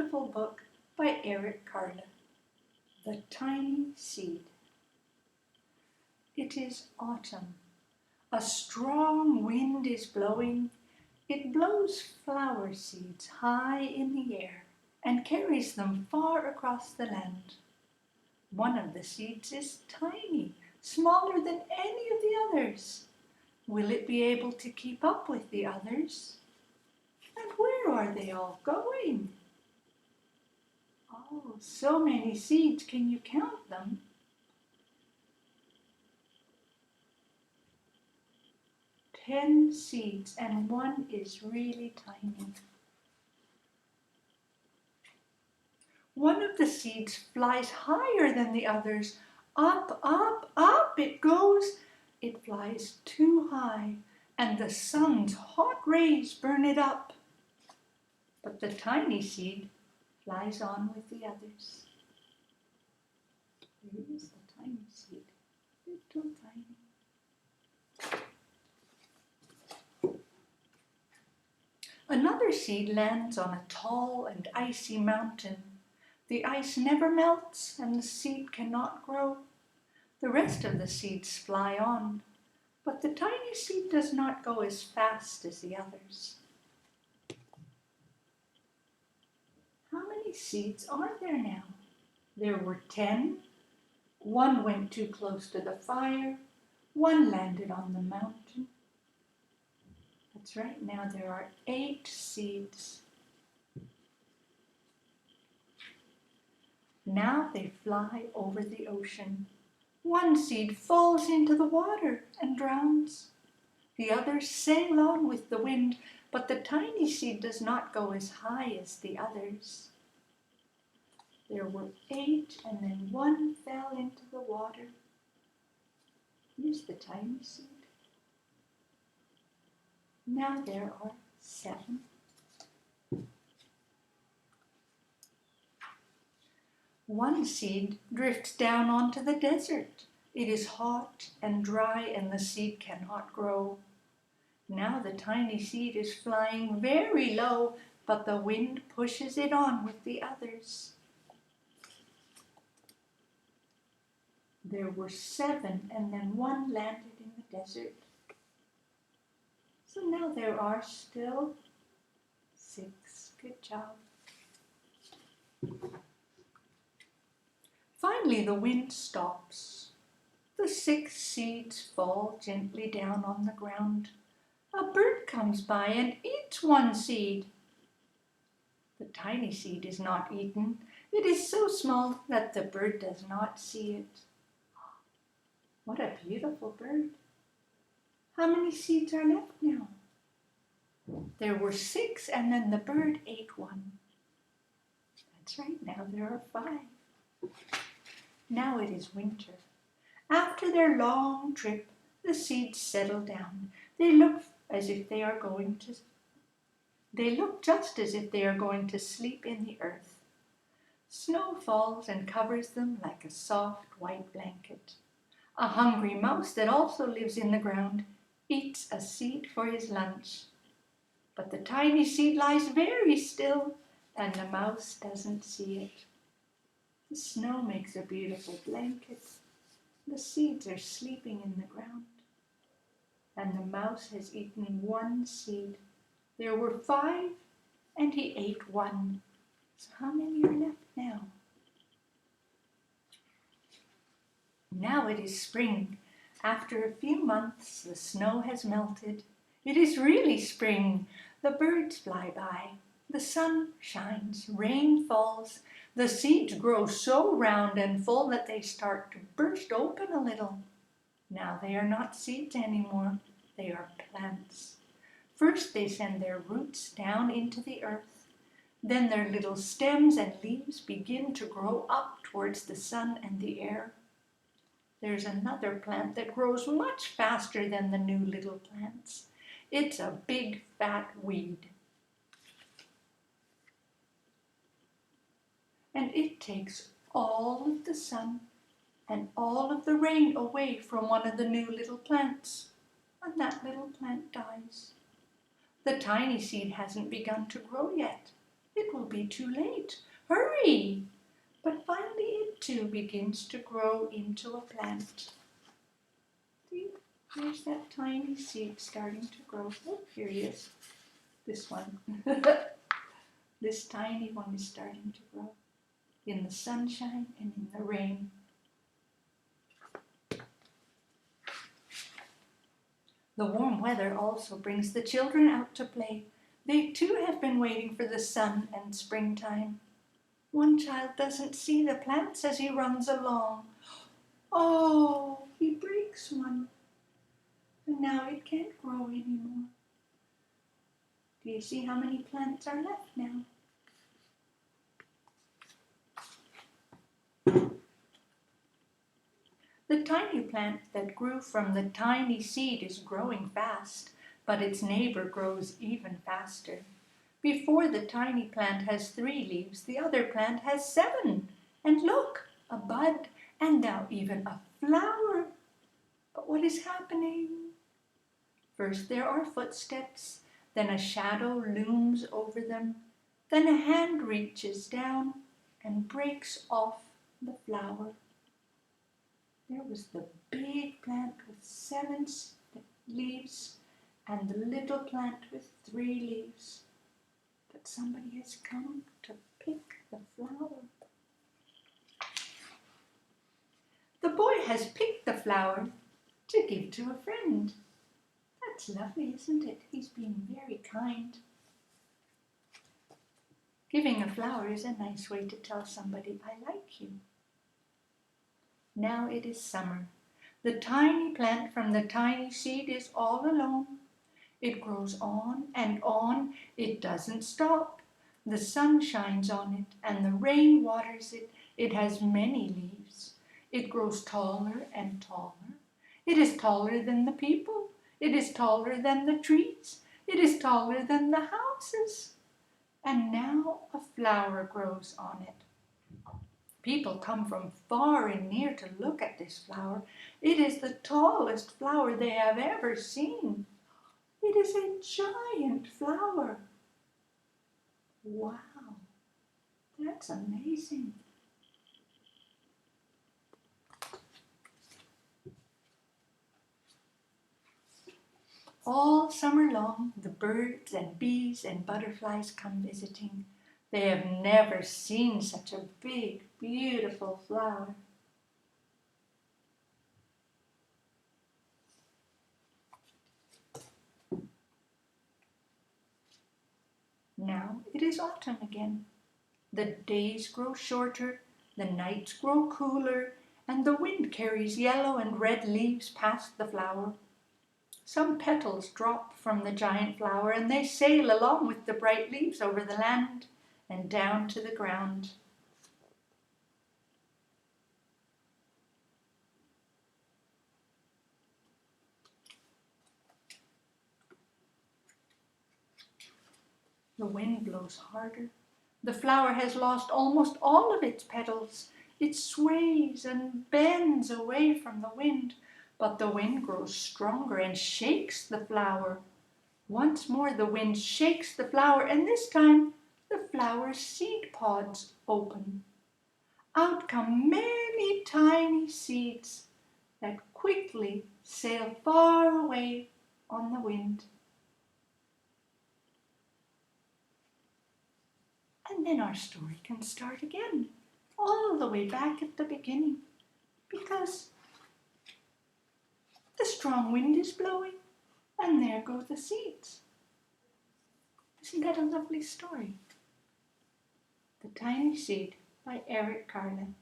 beautiful book by Eric Carle, The Tiny Seed. It is autumn. A strong wind is blowing. It blows flower seeds high in the air and carries them far across the land. One of the seeds is tiny, smaller than any of the others. Will it be able to keep up with the others? And where are they all going? Oh, so many seeds. Can you count them? Ten seeds, and one is really tiny. One of the seeds flies higher than the others. Up, up, up it goes. It flies too high, and the sun's hot rays burn it up. But the tiny seed flies on with the others. Here is the tiny seed, little tiny. Another seed lands on a tall and icy mountain. The ice never melts and the seed cannot grow. The rest of the seeds fly on, but the tiny seed does not go as fast as the others. How many seeds are there now? There were 10. One went too close to the fire. One landed on the mountain. That's right, now there are 8 seeds. Now they fly over the ocean. One seed falls into the water and drowns. The others sail on with the wind, but the tiny seed does not go as high as the others. There were 8, and then one fell into the water. Here's the tiny seed. Now there are 7. One seed drifts down onto the desert. It is hot and dry and the seed cannot grow. Now the tiny seed is flying very low, but the wind pushes it on with the others. There were 7, and then one landed in the desert. So now there are still 6. Good job. Finally, the wind stops. The 6 seeds fall gently down on the ground. A bird comes by and eats one seed. The tiny seed is not eaten. It is so small that the bird does not see it. What a beautiful bird. How many seeds are left now? There were 6, and then the bird ate one. That's right, now there are 5. Now it is winter. After their long trip, the seeds settle down. They look just as if they are going to sleep in the earth. Snow falls and covers them like a soft white blanket. A hungry mouse that also lives in the ground eats a seed for his lunch. But the tiny seed lies very still, and the mouse doesn't see it. The snow makes a beautiful blanket. The seeds are sleeping in the ground. And the mouse has eaten one seed. There were 5, and he ate one. So how many are left now? Now it is spring. After a few months, the snow has melted. It is really spring. The birds fly by. The sun shines. Rain falls. The seeds grow so round and full that they start to burst open a little. Now they are not seeds anymore. They are plants. First they send their roots down into the earth. Then their little stems and leaves begin to grow up towards the sun and the air. There's another plant that grows much faster than the new little plants. It's a big fat weed. And it takes all of the sun and all of the rain away from one of the new little plants. And that little plant dies. The tiny seed hasn't begun to grow yet. It will be too late. Hurry! But finally it too begins to grow into a plant. See, there's that tiny seed starting to grow. Oh, here he is. This one. This tiny one is starting to grow in the sunshine and in the rain. The warm weather also brings the children out to play. They too have been waiting for the sun and springtime. One child doesn't see the plants as he runs along. Oh, he breaks one, and now it can't grow anymore. Do you see how many plants are left now? The tiny plant that grew from the tiny seed is growing fast, but its neighbor grows even faster. Before the tiny plant has 3 leaves, the other plant has 7. And look, a bud, and now even a flower. But what is happening? First there are footsteps, then a shadow looms over them, then a hand reaches down and breaks off the flower. There was the big plant with 7 leaves and the little plant with 3 leaves. But somebody has come to pick the flower. The boy has picked the flower to give to a friend. That's lovely, isn't it? He's being very kind. Giving a flower is a nice way to tell somebody, I like you. Now it is summer. The tiny plant from the tiny seed is all alone. It grows on and on. It doesn't stop. The sun shines on it and the rain waters it. It has many leaves. It grows taller and taller. It is taller than the people. It is taller than the trees. It is taller than the houses. And now a flower grows on it. People come from far and near to look at this flower. It is the tallest flower they have ever seen. It is a giant flower. Wow, that's amazing. All summer long, the birds and bees and butterflies come visiting. They have never seen such a big, beautiful flower. Now it is autumn again. The days grow shorter, the nights grow cooler, and the wind carries yellow and red leaves past the flower. Some petals drop from the giant flower and they sail along with the bright leaves over the land and down to the ground. The wind blows harder. The flower has lost almost all of its petals. It sways and bends away from the wind, but the wind grows stronger and shakes the flower. Once more the wind shakes the flower, and this time the flower's seed pods open. Out come many tiny seeds that quickly sail far away on the wind. And then our story can start again, all the way back at the beginning, because the strong wind is blowing, and there go the seeds. Isn't that a lovely story? The Tiny Seed by Eric Carle.